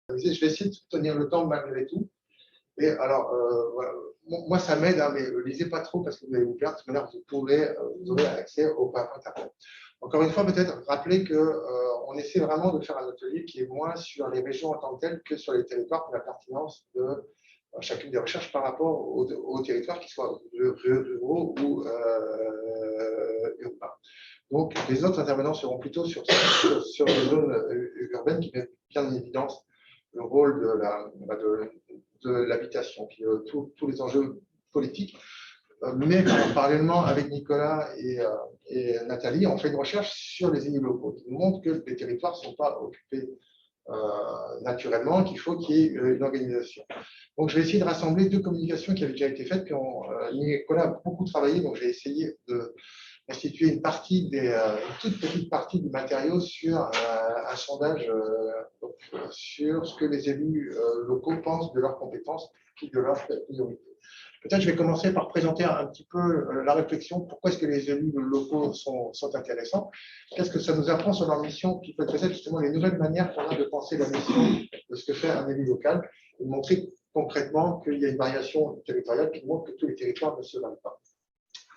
Je vais essayer de tenir le temps malgré tout. Et alors, voilà. Moi, ça m'aide, hein, mais ne lisez pas trop parce que vous allez vous perdre. De toute manière, vous aurez accès au PowerPoint après. Encore une fois, peut-être rappeler qu'on essaie vraiment de faire un atelier qui est moins sur les régions en tant que telles que sur les territoires pour la pertinence de chacune des recherches par rapport aux territoires, qui soient ruraux ou urbains. Donc, les autres intervenants seront plutôt sur les zones urbaines qui mettent bien en évidence le rôle de l'habitation, puis tous les enjeux politiques. Mais parallèlement avec Nicolas et Nathalie, on fait une recherche sur les élus locaux qui nous montre que les territoires ne sont pas occupés naturellement, qu'il faut qu'il y ait une organisation. Donc, je vais essayer de rassembler deux communications qui avaient déjà été faites. Nicolas a beaucoup travaillé, donc j'ai essayé de constituer une toute petite partie du matériau sur un sondage sur ce que les élus locaux pensent de leurs compétences et de leurs priorités. Peut-être je vais commencer par présenter un petit peu la réflexion. Pourquoi est-ce que les élus locaux sont intéressants? Qu'est-ce que ça nous apprend sur leur mission? Qui peut être justement les nouvelles manières qu'on a de penser la mission de ce que fait un élu local et de montrer concrètement qu'il y a une variation territoriale qui montre que tous les territoires ne se valent pas.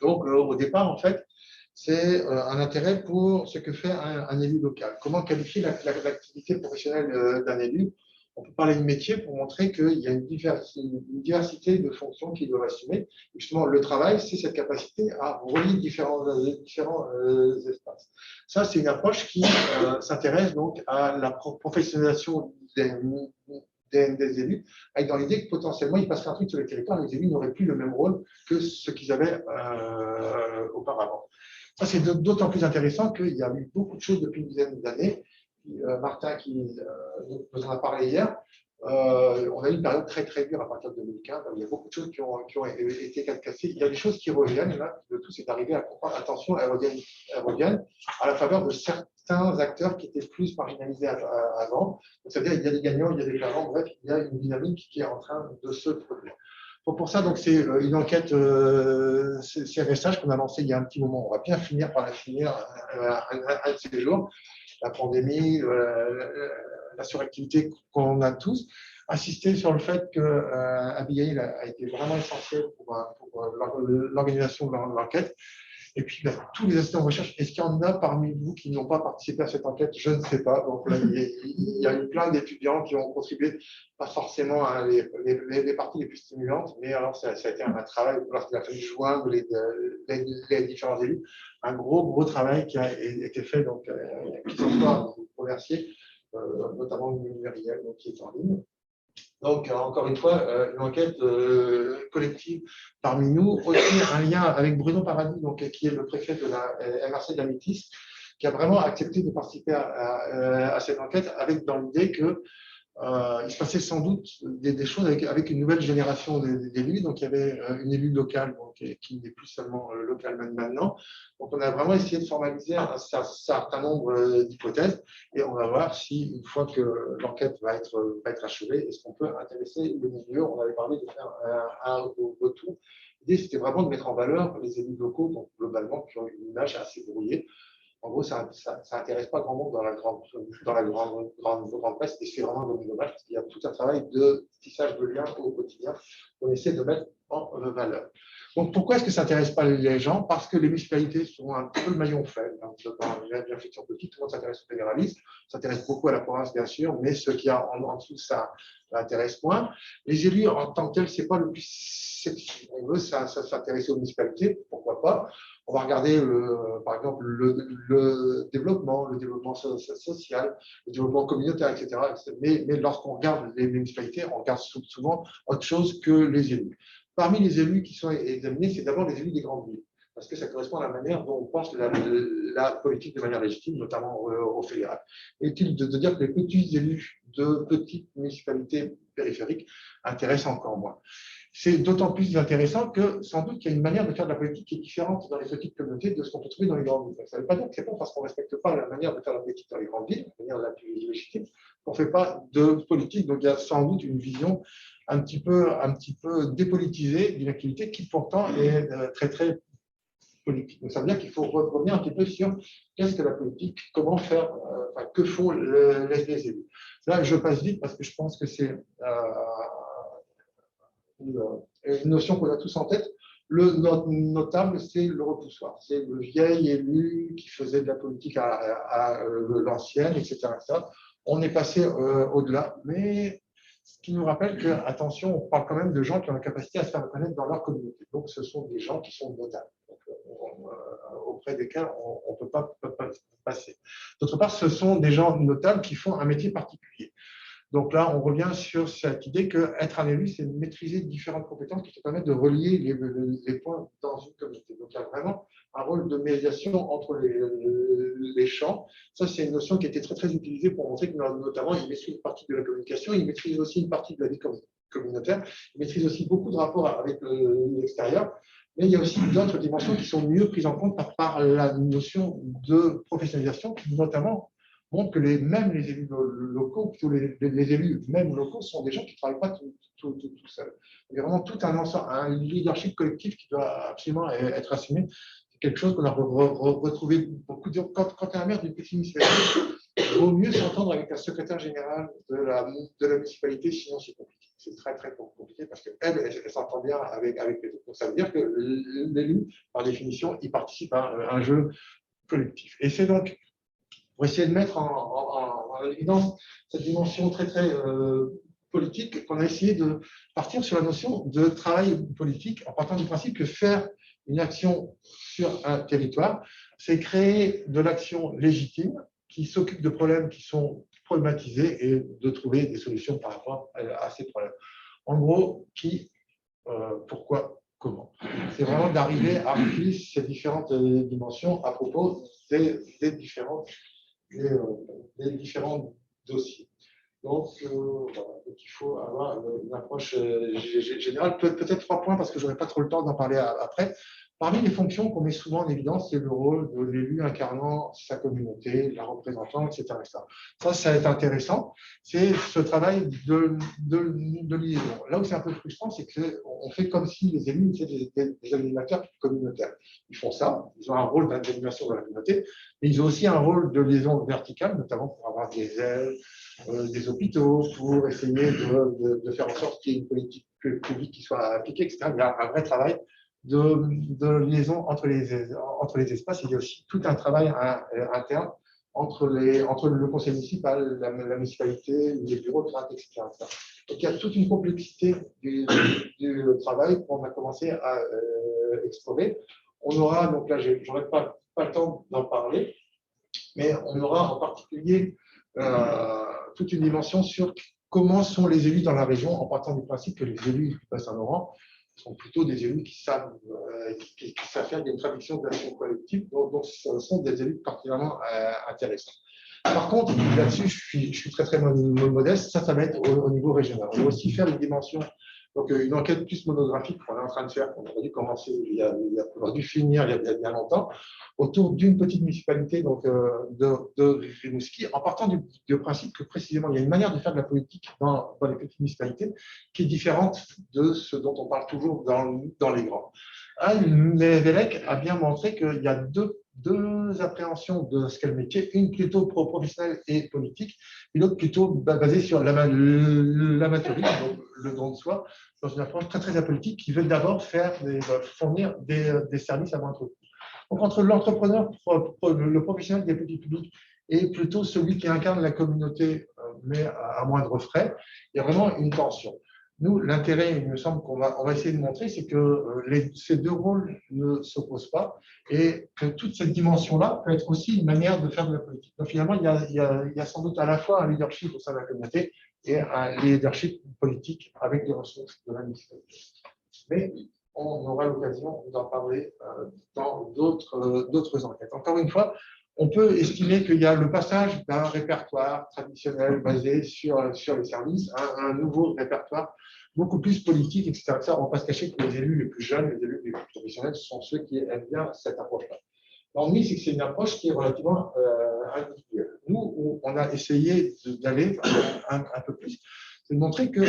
Donc, au départ, en fait, c'est un intérêt pour ce que fait un élu local. Comment qualifier l'activité professionnelle d'un élu? On peut parler de métier pour montrer qu'il y a une diversité de fonctions qu'il doit assumer. Justement, le travail, c'est cette capacité à relier différents espaces. Ça, c'est une approche qui s'intéresse donc à la professionnalisation des élus, avec dans l'idée que potentiellement, il passerait un truc sur les territoires, les élus n'auraient plus le même rôle que ce qu'ils avaient auparavant. Ça, c'est d'autant plus intéressant qu'il y a eu beaucoup de choses depuis une dizaine d'années. Martin qui nous en a parlé hier, on a eu une période très très dure à partir de 2015. Il y a beaucoup de choses qui ont été cassées. Il y a des choses qui reviennent. Là, le tout, c'est d'arriver à comprendre. Attention, elles reviennent à la faveur de certains acteurs qui étaient plus marginalisés avant. C'est-à-dire qu'il y a des gagnants, il y a des perdants. Bref, il y a une dynamique qui est en train de se produire. Pour ça, donc, c'est une enquête CRSH qu'on a lancée il y a un petit moment. On va bien finir par la finir un de ces jours. La pandémie, la suractivité qu'on a tous, insister sur le fait que Abigail a été vraiment essentielle pour l'organisation de l'enquête. Et puis, tous les assistants de recherche, est-ce qu'il y en a parmi vous qui n'ont pas participé à cette enquête? Je ne sais pas. Donc, là, il y a eu plein d'étudiants qui ont contribué, pas forcément à les parties les plus stimulantes, mais alors ça a été un travail, lorsqu'il a fallu joindre les différents élus, un gros travail qui a été fait, donc, qui sont pas remerciés, notamment Muriel, qui est en ligne. Donc, encore une fois, une enquête collective parmi nous. Aussi, un lien avec Bruno Paradis, donc, qui est le préfet de la MRC de la Métis, qui a vraiment accepté de participer à cette enquête, avec dans l'idée que il se passait sans doute des choses avec une nouvelle génération d'élus. Donc, il y avait une élue locale qui n'est plus seulement locale maintenant. Donc, on a vraiment essayé de formaliser un certain nombre d'hypothèses et on va voir si, une fois que l'enquête va être achevée, est-ce qu'on peut intéresser le milieu. On avait parlé de faire un retour. L'idée, c'était vraiment de mettre en valeur les élus locaux, donc globalement, qui ont une image assez brouillée. En gros, ça n'intéresse pas grand monde dans la grande presse, et c'est vraiment dommage parce qu'il y a tout un travail de tissage de liens au quotidien qu'on essaie de mettre en valeur. Donc, pourquoi est-ce que ça n'intéresse pas les gens? Parce que les municipalités sont un peu le maillon faible. Dans la réflexion politique, tout le monde s'intéresse au fédéralisme, s'intéresse beaucoup à la province, bien sûr, mais ce qu'il y a en dessous, ça intéresse moins. Les élus, en tant que tels, ce n'est pas le plus sexy. On veut s'intéresser aux municipalités, pourquoi pas. On va regarder, par exemple, le développement social, le développement communautaire, etc. Mais lorsqu'on regarde les municipalités, on regarde souvent autre chose que les élus. Parmi les élus qui sont examinés, c'est d'abord les élus des grandes villes, parce que ça correspond à la manière dont on pense la politique de manière légitime, notamment au fédéral. Est-il de dire que les petits élus de petites municipalités périphériques intéressent encore moins? C'est d'autant plus intéressant que sans doute qu'il y a une manière de faire de la politique qui est différente dans les petites communautés de ce qu'on peut trouver dans les grandes villes. Ça ne veut pas dire que c'est pas parce qu'on ne respecte pas la manière de faire la politique dans les grandes villes, la manière la plus légitime, qu'on ne fait pas de politique. Donc il y a sans doute une vision un petit peu dépolitisée d'une activité qui pourtant est très politique. Donc, ça veut dire qu'il faut revenir un petit peu sur qu'est-ce que la politique, comment faire, que font les élus. Là, je passe vite parce que je pense que c'est une notion qu'on a tous en tête. Le notable, c'est le repoussoir. C'est le vieil élu qui faisait de la politique à l'ancienne, etc., etc. On est passé au-delà, mais ce qui nous rappelle que, attention, on parle quand même de gens qui ont la capacité à se faire reconnaître dans leur communauté. Donc, ce sont des gens qui sont notables, donc, auprès desquels on ne peut pas passer. D'autre part, ce sont des gens notables qui font un métier particulier. Donc là, on revient sur cette idée qu'être un élu, c'est maîtriser différentes compétences qui te permettent de relier les points dans une communauté. Donc il y a vraiment un rôle de médiation entre les champs. Ça, c'est une notion qui a été très, très utilisée pour montrer que notamment, il maîtrise une partie de la communication, il maîtrise aussi une partie de la vie communautaire, il maîtrise aussi beaucoup de rapports avec l'extérieur. Mais il y a aussi d'autres dimensions qui sont mieux prises en compte par la notion de professionnalisation, notamment montre que même les élus locaux, plutôt les élus même locaux, sont des gens qui ne travaillent pas tout seuls. Il y a vraiment tout un leadership collectif qui doit absolument être assumé. C'est quelque chose qu'on a retrouvé beaucoup de quand tu es un maire d'une petite municipalité, il vaut mieux s'entendre avec un secrétaire général de la municipalité, sinon c'est compliqué. C'est très, très compliqué parce qu'elle s'entend bien avec les autres. Donc ça veut dire que l'élu, par définition, il participe à un jeu collectif. Et c'est donc pour essayer de mettre en évidence cette dimension très, très politique, qu'on a essayé de partir sur la notion de travail politique en partant du principe que faire une action sur un territoire, c'est créer de l'action légitime qui s'occupe de problèmes qui sont problématisés et de trouver des solutions par rapport à ces problèmes. En gros, qui, pourquoi, comment. C'est vraiment d'arriver à remplir ces différentes dimensions à propos des différents dossiers. Donc, voilà. Donc, il faut avoir une approche générale. Peut-être 3 points parce que je n'aurai pas trop le temps d'en parler après. Parmi les fonctions qu'on met souvent en évidence, c'est le rôle de l'élu incarnant sa communauté, la représentant, etc. Ça va être intéressant. C'est ce travail de liaison. Là où c'est un peu frustrant, c'est qu'on fait comme si les élus étaient des animateurs communautaires. Ils font ça, ils ont un rôle d'animation dans la communauté, mais ils ont aussi un rôle de liaison verticale, notamment pour avoir des ailes, des hôpitaux, pour essayer de faire en sorte qu'il y ait une politique publique qui soit appliquée, etc. Il y a un vrai travail de liaison entre les espaces. Il y a aussi tout un travail interne entre le conseil municipal, la municipalité, les bureaucrates, etc. Donc il y a toute une complexité du travail qu'on a commencé à explorer. On aura, donc là, je n'aurai pas le temps d'en parler, mais on aura en particulier toute une dimension sur comment sont les élus dans la région, en partant du principe que les élus du Bas-Saint-Laurent sont plutôt des élus qui savent faire une traduction de l'action collective, donc ce sont des élus particulièrement intéressants. Par contre, là-dessus, je suis très, très modeste, ça va être au niveau régional. On va aussi faire une dimension, donc une enquête plus monographique qu'on est en train de faire, qu'on aurait dû commencer, on aurait dû finir il y a bien longtemps, autour d'une petite municipalité donc, de Rimouski, en partant du principe que précisément, il y a une manière de faire de la politique dans les petites municipalités qui est différente de ce dont on parle toujours dans les grands. Anne Lévesque a bien montré qu'il y a deux appréhensions de ce qu'est le métier, une plutôt professionnelle et politique, une autre plutôt basée sur l'amateurisme, donc le don de soi, dans une approche très, très apolitique qui veut d'abord fournir des services à moindre coût. Donc, entre l'entrepreneur, le professionnel des petits publics et plutôt celui qui incarne la communauté, mais à moindre frais, il y a vraiment une tension. Nous, l'intérêt, il me semble qu'on va essayer de montrer, c'est que ces deux rôles ne s'opposent pas et que toute cette dimension-là peut être aussi une manière de faire de la politique. Donc, finalement, il y a sans doute à la fois un leadership au sein de la communauté et un leadership politique avec des ressources de la municipalité. Mais on aura l'occasion d'en parler dans d'autres enquêtes. Encore une fois, on peut estimer qu'il y a le passage d'un répertoire traditionnel basé sur les services à un nouveau répertoire beaucoup plus politique, etc. On ne va pas se cacher que les élus les plus jeunes, les élus les plus professionnels sont ceux qui aiment bien cette approche-là. L'ennui, c'est que c'est une approche qui est relativement individuelle. Nous, on a essayé d'aller un peu plus. c'est de montrer que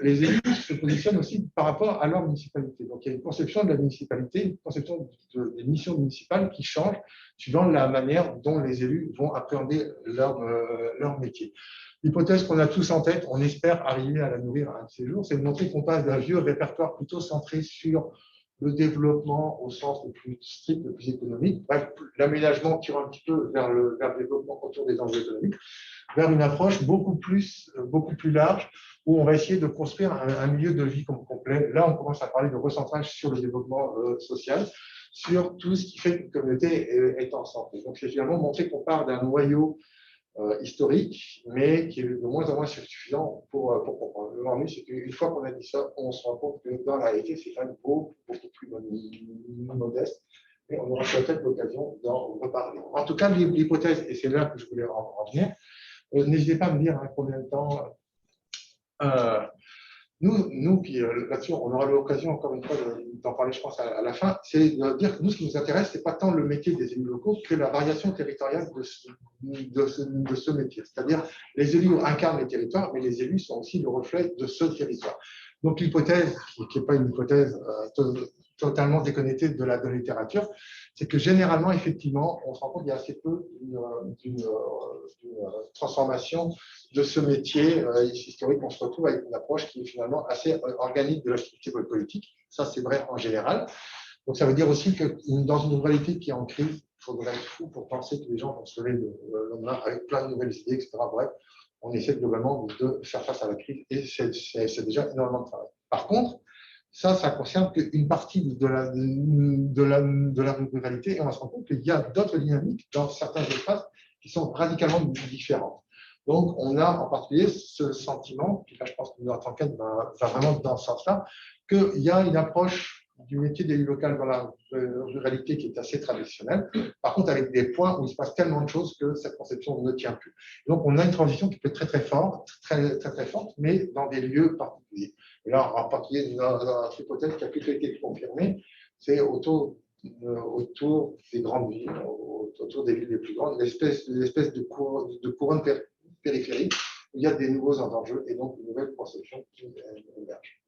les élus se positionnent aussi par rapport à leur municipalité. Donc, il y a une conception de la municipalité, une conception des missions municipales qui change suivant la manière dont les élus vont appréhender leur métier. L'hypothèse qu'on a tous en tête, on espère arriver à la nourrir un de ces jours, c'est de montrer qu'on passe d'un vieux répertoire plutôt centré sur le développement au sens le plus strict, le plus économique, l'aménagement tirant un petit peu vers le développement autour des enjeux économiques, vers une approche beaucoup plus large où on va essayer de construire un milieu de vie complet. Là, on commence à parler de recentrage sur le développement social, sur tout ce qui fait qu'une communauté est en santé. Donc, c'est finalement montrer qu'on part d'un noyau historique, mais qui est de moins en moins suffisant pour comprendre. Le c'est qu'une fois qu'on a dit ça, on se rend compte que dans la réalité, c'est quand même beaucoup plus modeste, et on aura peut-être l'occasion d'en reparler. En tout cas, l'hypothèse, et c'est là que je voulais en venir, n'hésitez pas à me dire combien de temps. Nous, puis là-dessus, on aura l'occasion encore une fois d'en parler, je pense, à la fin, c'est de dire que nous, ce qui nous intéresse, ce n'est pas tant le métier des élus locaux que la variation territoriale de ce métier. C'est-à-dire, les élus incarnent les territoires, mais les élus sont aussi le reflet de ce territoire. Donc, l'hypothèse, qui n'est pas une hypothèse totalement déconnectée de la littérature, c'est que généralement, effectivement, on se rend compte qu'il y a assez peu d'une transformation de ce métier historique. On se retrouve avec une approche qui est finalement assez organique de la structure politique. Ça, c'est vrai en général. Donc, ça veut dire aussi que dans une ruralité qui est en crise, il faudrait être fou pour penser que les gens vont se lever le lendemain avec plein de nouvelles idées, etc. Bref, on essaie globalement de faire face à la crise et c'est déjà énormément de travail. Par contre, ça concerne qu'une partie de la ruralité et on se rend compte qu'il y a d'autres dynamiques dans certains espaces qui sont radicalement différentes. Donc, on a en particulier ce sentiment, puis là je pense que notre enquête va vraiment dans ce sens-là, qu'il y a une approche du métier d'élu local dans la ruralité qui est assez traditionnelle, par contre avec des points où il se passe tellement de choses que cette conception ne tient plus. Donc, on a une transition qui peut être très forte, très forte, mais dans des lieux particuliers. Et là, en particulier, notre hypothèse qui a plutôt été confirmée, c'est autour des grandes villes, autour des villes les plus grandes, l'espèce de couronne périphérique, où il y a des nouveaux enjeux et donc une nouvelle conception qui émerge.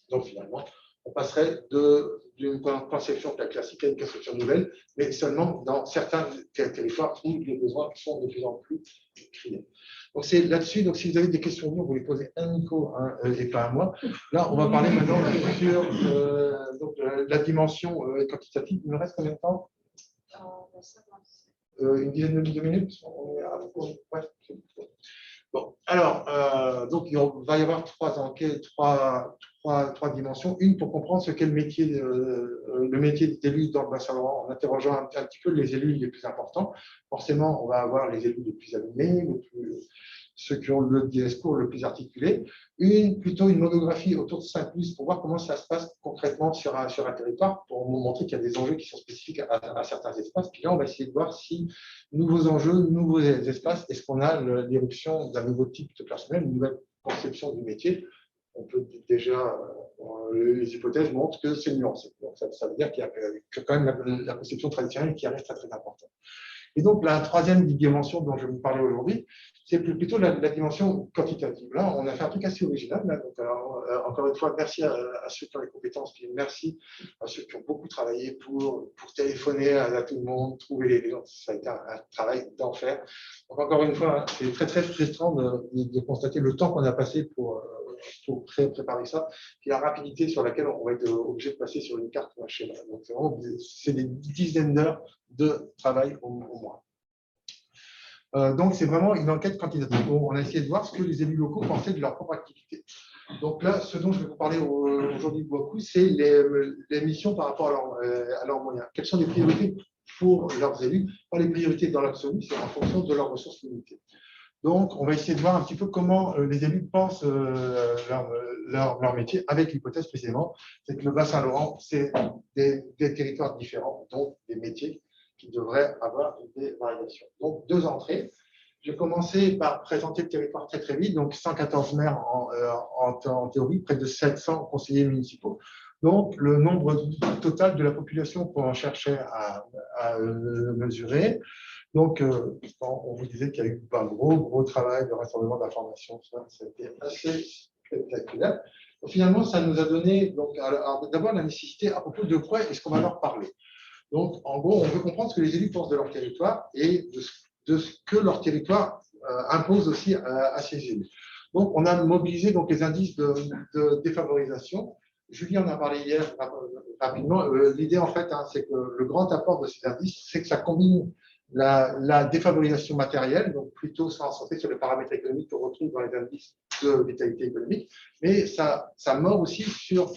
Donc finalement, on passerait d'une conception classique à une conception nouvelle, mais seulement dans certains territoires où les besoins sont de plus en plus criants. Donc c'est là-dessus, donc si vous avez des questions, vous les posez à Nico et pas à moi. Là, on va parler maintenant sur la dimension quantitative. Il me reste combien de temps? Une dizaine de minutes. Bon, alors, donc il va y avoir trois enquêtes, trois dimensions. Une pour comprendre ce qu'est le métier d'élu dans le Bas-Saint-Laurent, en interrogeant un petit peu les élus les plus importants. Forcément, on va avoir les élus les plus animés, ceux qui ont le discours le plus articulé. Plutôt une monographie autour de Saint-Louis pour voir comment ça se passe concrètement sur un territoire, pour nous montrer qu'il y a des enjeux qui sont spécifiques à certains espaces. Puis là, on va essayer de voir si nouveaux enjeux, nouveaux espaces, est-ce qu'on a l'éruption d'un nouveau type de personnel, une nouvelle conception du métier. On peut déjà, les hypothèses montrent que c'est nuancé. Donc, ça veut dire qu'il y a quand même la conception traditionnelle qui reste très importante. Et donc, la troisième dimension dont je vais vous parler aujourd'hui, c'est plutôt la dimension quantitative. Là, on a fait un truc assez original. Là. Donc, encore une fois, merci à ceux qui ont les compétences, puis merci à ceux qui ont beaucoup travaillé pour téléphoner à tout le monde, trouver les gens. Ça a été un travail d'enfer. Donc, encore une fois, c'est très frustrant de constater le temps qu'on a passé pour préparer ça, puis la rapidité sur laquelle on va être obligé de passer sur une carte ou un schéma. Donc, c'est des dizaines d'heures de travail au moins. Donc, c'est vraiment une enquête quantitative. On a essayé de voir ce que les élus locaux pensaient de leur propre activité. Donc là, ce dont je vais vous parler aujourd'hui beaucoup, c'est les missions par rapport à leurs moyens. Quelles sont les priorités pour leurs élus? Pas les priorités dans l'absolu, c'est en fonction de leurs ressources limitées. Donc, on va essayer de voir un petit peu comment les élus pensent leur métier, avec l'hypothèse précisément, c'est que le Bas-Saint-Laurent, c'est des territoires différents, donc des métiers qui devraient avoir des variations. Donc, deux entrées. Je vais commencer par présenter le territoire très vite. Donc, 114 maires en théorie, près de 700 conseillers municipaux. Donc, le nombre total de la population qu'on cherchait à mesurer. Donc, on vous disait qu'il y a eu un gros travail de rassemblement d'informations. Ça a été assez spectaculaire. Donc, finalement, ça nous a donné d'abord la nécessité à propos de quoi est-ce qu'on va leur parler. Donc, en gros, on veut comprendre ce que les élus pensent de leur territoire et de ce que leur territoire impose aussi à ces élus. Donc, on a mobilisé donc, les indices de défavorisation. Julie en a parlé hier rapidement. L'idée, en fait, c'est que le grand apport de ces indices, c'est que ça combine la défavorisation matérielle, donc plutôt sans centrer sur les paramètres économiques qu'on retrouve dans les indices de vitalité économique, mais ça mord aussi sur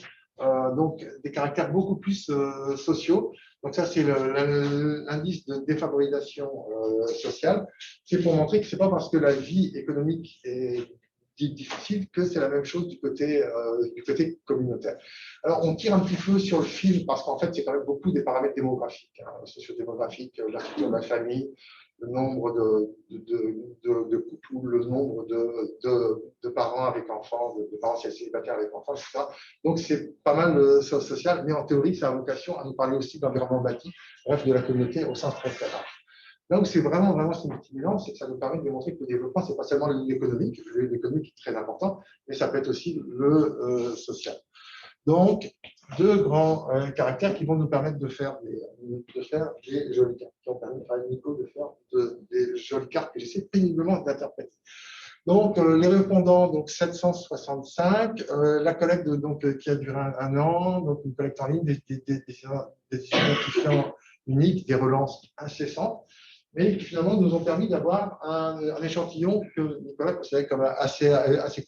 donc, des caractères beaucoup plus sociaux. Donc ça, c'est l'indice de défavorisation sociale. C'est pour montrer que ce n'est pas parce que la vie économique est difficile que c'est la même chose du côté communautaire. Alors, on tire un petit peu sur le fil parce qu'en fait, c'est quand même beaucoup des paramètres démographiques, sociodémographiques, la structure de la famille, le nombre de couples, le nombre de parents avec enfants, de parents célibataires avec enfants, etc. Donc, c'est pas mal social, mais en théorie, ça a vocation à nous parler aussi d'environnement bâti, bref, de la communauté au sens très large. Là où c'est vraiment stimulant, c'est que ça nous permet de démontrer que le développement, ce n'est pas seulement l'économique, l'économique est très important, mais ça peut être aussi le social. Donc, deux grands caractères qui vont nous permettre de faire des jolies cartes, qui ont permis à Nico de faire des jolies cartes que j'essaie péniblement d'interpréter. Donc, les répondants, donc 765, la collecte qui a duré un an, donc une collecte en ligne, des identifiants uniques, des relances incessantes, mais qui finalement nous ont permis d'avoir un échantillon que Nicolas considérait comme assez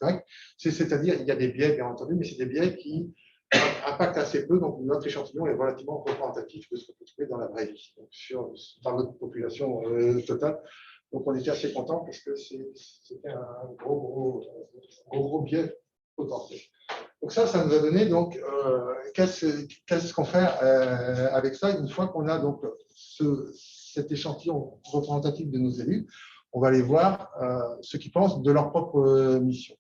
correct. C'est-à-dire, il y a des biais, bien entendu, mais c'est des biais qui impactent assez peu. Donc, notre échantillon est relativement représentatif de ce qu'on peut trouver dans la vraie vie, donc dans notre population totale. Donc, on était assez content parce que c'était un gros biais potentiel. Donc, ça nous a donné, donc, qu'est-ce qu'on fait avec ça une fois qu'on a donc cet échantillon représentatif de nos élus, on va aller voir ce qu'ils pensent de leur propre mission.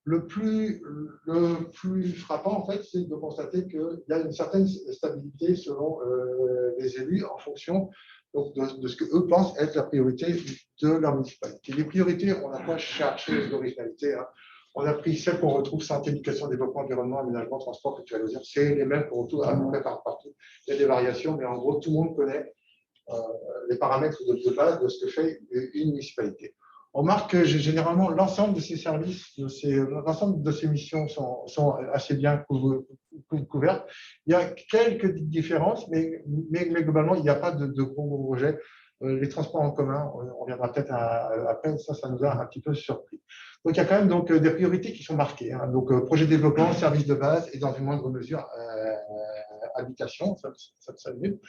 Le plus frappant, en fait, c'est de constater qu'il y a une certaine stabilité selon les élus en fonction donc, de ce qu'eux pensent être la priorité de leur municipalité. Les priorités, on n'a pas cherché les originalités. On a pris celles qu'on retrouve santé, éducation, développement, environnement, aménagement, transport, culture et loisirs. C'est les mêmes qu'on retrouve à peu près partout. Il y a des variations, mais en gros, tout le monde connaît les paramètres de base de ce que fait une municipalité. On remarque que généralement, l'ensemble de ces services, l'ensemble de ces missions sont assez bien couvertes. Il y a quelques différences, mais globalement, il n'y a pas de gros rejets. Les transports en commun, on reviendra peut-être après, ça nous a un petit peu surpris. Donc, il y a quand même des priorités qui sont marquées. Donc, projet de développement, services de base et dans une moindre mesure, habitation, ça mieux.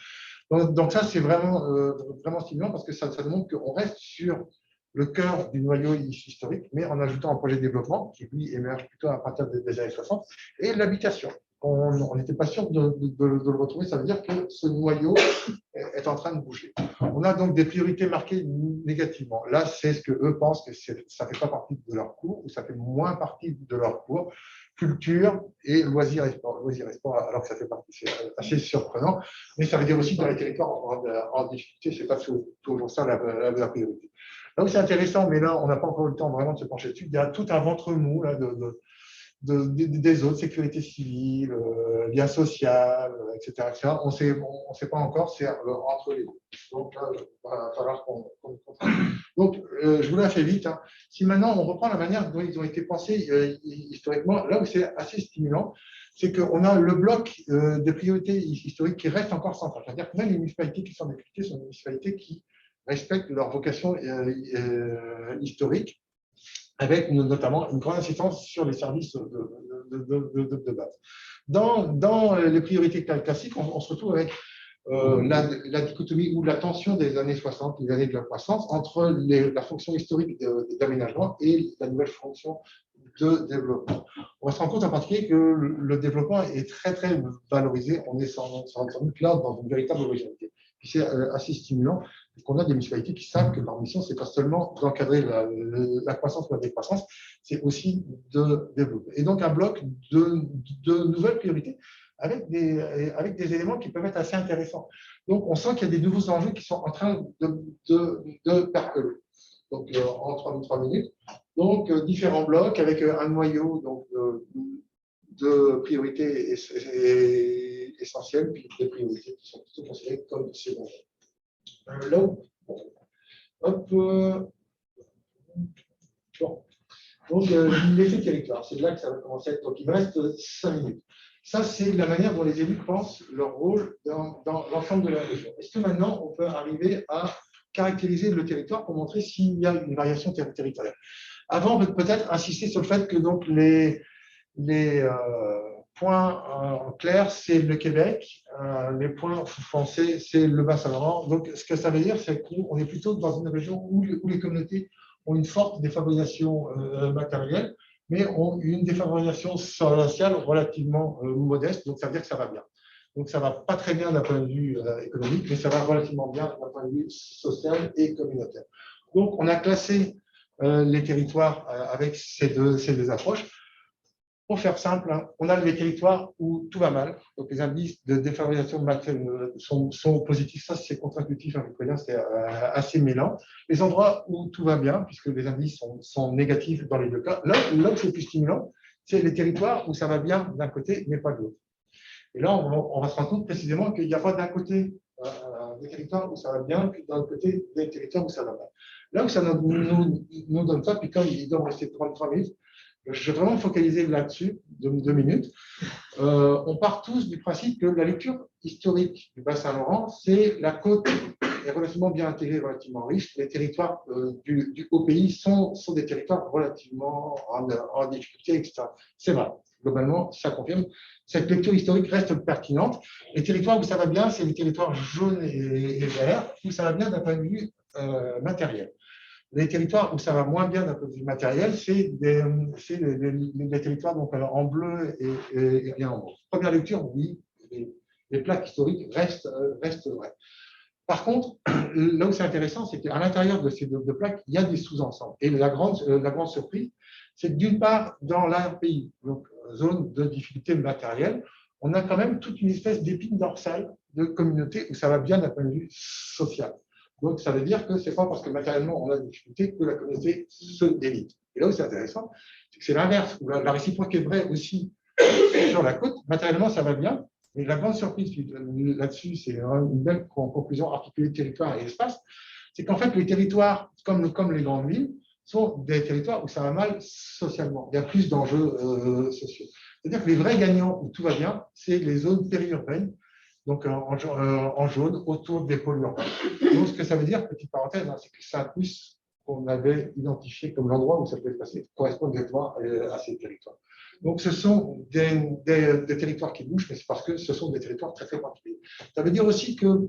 Donc ça, c'est vraiment stimulant parce que ça démontre qu'on reste sur le cœur du noyau historique, mais en ajoutant un projet de développement qui, lui, émerge plutôt à partir des années 60, et l'habitation. On n'était pas sûr de le retrouver, ça veut dire que ce noyau est en train de bouger. On a donc des priorités marquées négativement. Là, c'est ce qu'eux pensent que ça ne fait pas partie de leur cours, ou ça fait moins partie de leur cours. Culture et loisirs et sport, alors que ça fait partie, c'est assez surprenant, mais ça veut dire aussi que dans les territoires en difficulté, ce n'est pas toujours ça la priorité. Là où c'est intéressant, mais là, on n'a pas encore eu le temps vraiment de se pencher dessus, il y a tout un ventre mou là, des autres, sécurité civile, lien social, etc. On ne sait pas encore, c'est entre les deux. Donc, il va falloir qu'on Donc, je vous la fais vite. Si maintenant on reprend la manière dont ils ont été pensés historiquement, là où c'est assez stimulant, c'est qu'on a le bloc des priorités historiques qui reste encore central. C'est-à-dire que même les municipalités qui sont des priorités sont des municipalités qui respectent leur vocation historique, avec notamment une grande insistance sur les services de base. Dans les priorités classiques, on se retrouve avec la dichotomie ou la tension des années 60, les années de la croissance, entre la fonction historique d'aménagement et la nouvelle fonction de développement. On va se rendre compte en particulier que le développement est très valorisé. On est sans doute là dans une véritable originalité. C'est assez stimulant qu'on a des municipalités qui savent que leur mission, ce n'est pas seulement d'encadrer la croissance ou la décroissance, c'est aussi de développer. Et donc un bloc de nouvelles priorités avec des éléments qui peuvent être assez intéressants. Donc, on sent qu'il y a des nouveaux enjeux qui sont en train de percoler. Donc, en 3 minutes. Donc, différents blocs avec un noyau donc, de priorités essentielles, puis des priorités qui sont plutôt considérées comme secondaires. Là où, hop, bon. Donc, l'effet territoire, c'est là que ça va commencer à être. Donc, il me reste 5 minutes. Ça, c'est la manière dont les élus pensent leur rôle dans l'ensemble de la région. Est-ce que maintenant, on peut arriver à caractériser le territoire pour montrer s'il y a une variation territoriale? Avant, on peut peut-être insister sur le fait que donc, les points clairs, c'est le Québec, les points foncés, c'est le Bas-Saint-Laurent. Donc, ce que ça veut dire, c'est qu'on est plutôt dans une région où les communautés ont une forte défavorisation matérielle, mais ont une défavorisation sociale relativement modeste, donc ça veut dire que ça va bien. Donc ça ne va pas très bien d'un point de vue économique, mais ça va relativement bien d'un point de vue social et communautaire. Donc on a classé les territoires avec ces deux approches. Pour faire simple, hein, on a les territoires où tout va mal, donc les indices de défavorisation sont positifs, ça c'est contre-intuitif, hein, c'est assez mêlant. Les endroits où tout va bien, puisque les indices sont négatifs dans les deux cas, là où c'est plus stimulant, c'est les territoires où ça va bien d'un côté, mais pas de l'autre. Et là, on va se rendre compte précisément qu'il n'y a pas d'un côté des territoires où ça va bien, puis d'un côté des territoires où ça va mal. Là où ça nous donne ça, puis comme il doit rester 33 minutes, je vais vraiment me focaliser là-dessus, 2 minutes. On part tous du principe que la lecture historique du Bas-Saint-Laurent, c'est la côte est relativement bien intégrée, relativement riche. Les territoires du haut pays sont des territoires relativement en difficulté, etc. C'est vrai. Globalement, ça confirme. Cette lecture historique reste pertinente. Les territoires où ça va bien, c'est les territoires jaunes et verts, où ça va bien d'un point de vue matériel. Les territoires où ça va moins bien d'un point de vue matériel, c'est les territoires donc, en bleu et rien en rose. Première lecture, oui, les plaques historiques restent vraies. Par contre, là où c'est intéressant, c'est qu'à l'intérieur de ces deux plaques, il y a des sous-ensembles. Et la grande surprise, c'est que d'une part, dans l'ARPI, donc zone de difficulté matérielle, on a quand même toute une espèce d'épine dorsale de communauté où ça va bien d'un point de vue social. Donc, ça veut dire que ce n'est pas parce que matériellement on a des difficultés que la communauté se délite. Et là où c'est intéressant, c'est que c'est l'inverse, où la réciproque est vraie aussi sur la côte. Matériellement, ça va bien, mais la grande surprise là-dessus, c'est une belle conclusion articulée territoire et espace, c'est qu'en fait, les territoires, comme les grandes villes, sont des territoires où ça va mal socialement. Il y a plus d'enjeux sociaux. C'est-à-dire que les vrais gagnants où tout va bien, c'est les zones périurbaines, donc en jaune, autour des pôles urbains. Donc, ce que ça veut dire, petite parenthèse, hein, c'est que Saint-Plus, qu'on avait identifié comme l'endroit où ça peut se passer, correspond exactement à ces territoires. Donc, ce sont des territoires qui bougent, mais c'est parce que ce sont des territoires très, très particuliers. Ça veut dire aussi qu'on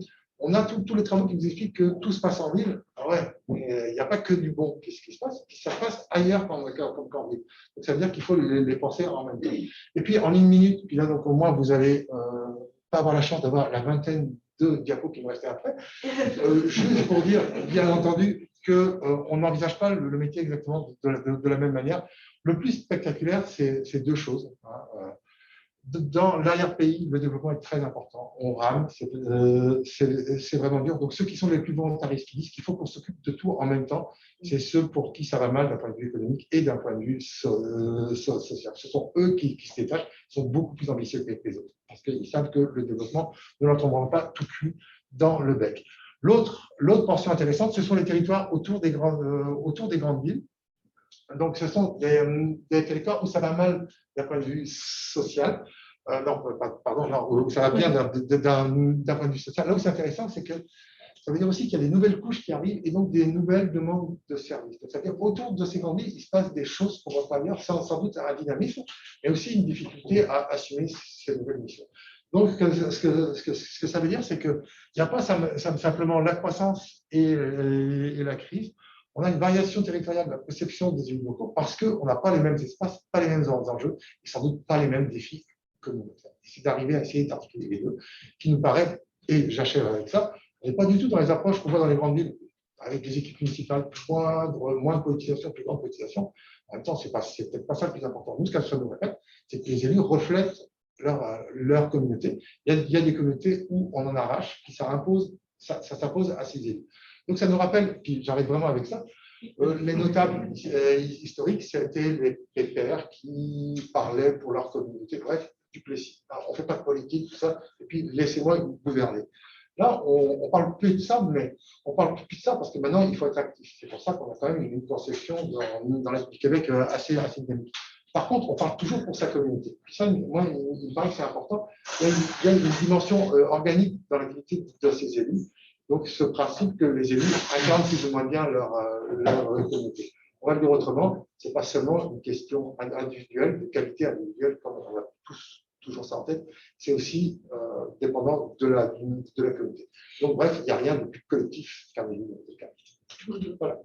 a tous les travaux qui nous expliquent que tout se passe en ville. Alors ouais, il n'y a pas que du bon qui se passe, ça se passe ailleurs qu'en ville. Donc, ça veut dire qu'il faut les penser en même temps. Et puis, en 1 minute, puis là, donc, au moins, vous allez pas avoir la chance d'avoir la vingtaine de diapos qui me restaient après. Juste pour dire, bien entendu, qu'on n'envisage pas le métier exactement de la même manière. Le plus spectaculaire, c'est 2 choses. Dans l'arrière-pays, le développement est très important. On rame, c'est vraiment dur. Donc, ceux qui sont les plus volontaristes, qui disent qu'il faut qu'on s'occupe de tout en même temps, c'est ceux pour qui ça va mal d'un point de vue économique et d'un point de vue social. Ce sont eux qui se détachent, sont beaucoup plus ambitieux que les autres, parce qu'ils savent que le développement ne leur tombera pas tout cuit dans le bec. L'autre portion intéressante, ce sont les territoires autour des grandes villes. Donc, ce sont des territoires où ça va mal d'un point de vue social. Où ça va bien d'un point de vue social. Là où c'est intéressant, c'est que ça veut dire aussi qu'il y a des nouvelles couches qui arrivent et donc des nouvelles demandes de services. C'est-à-dire autour de ces grandes villes, il se passe des choses qu'on va pas dire, sans doute un dynamisme, mais aussi une difficulté à assumer ces nouvelles missions. Donc, ce que ça veut dire, c'est qu'il n'y a pas simplement la croissance et la crise. On a une variation territoriale de la perception des élus locaux parce qu'on n'a pas les mêmes espaces, pas les mêmes enjeux et sans doute pas les mêmes défis communautaires. C'est d'arriver à essayer d'articuler les deux, qui nous paraît, et j'achève avec ça, on n'est pas du tout dans les approches qu'on voit dans les grandes villes, avec des équipes municipales moindres, moins de politisation, plus grande politisation. En même temps, c'est peut-être pas ça le plus important. Nous, ce qu'elle nous répète, c'est que les élus reflètent leur communauté. Il y a des communautés où on en arrache, qui ça s'impose à ces élus. Donc ça nous rappelle, puis j'arrête vraiment avec ça, les notables historiques, c'était les pépères qui parlaient pour leur communauté. Bref, Duplessis. Alors, on ne fait pas de politique, tout ça, et puis laissez-moi gouverner. Là, on ne parle plus de ça, mais on parle plus de ça parce que maintenant, il faut être actif. C'est pour ça qu'on a quand même une conception dans l'Est du Québec assez dynamique. Par contre, on parle toujours pour sa communauté. Puis ça, moi, il me paraît que c'est important. Il y a une dimension organique dans l'activité de ces élus. Donc, ce principe que les élus incarnent plus ou moins bien leur communauté. On va le dire autrement, ce n'est pas seulement une question individuelle, de qualité individuelle, comme on a toujours ça en tête, c'est aussi dépendant de la communauté. Donc, bref, il n'y a rien de plus collectif qu'un élu. Voilà.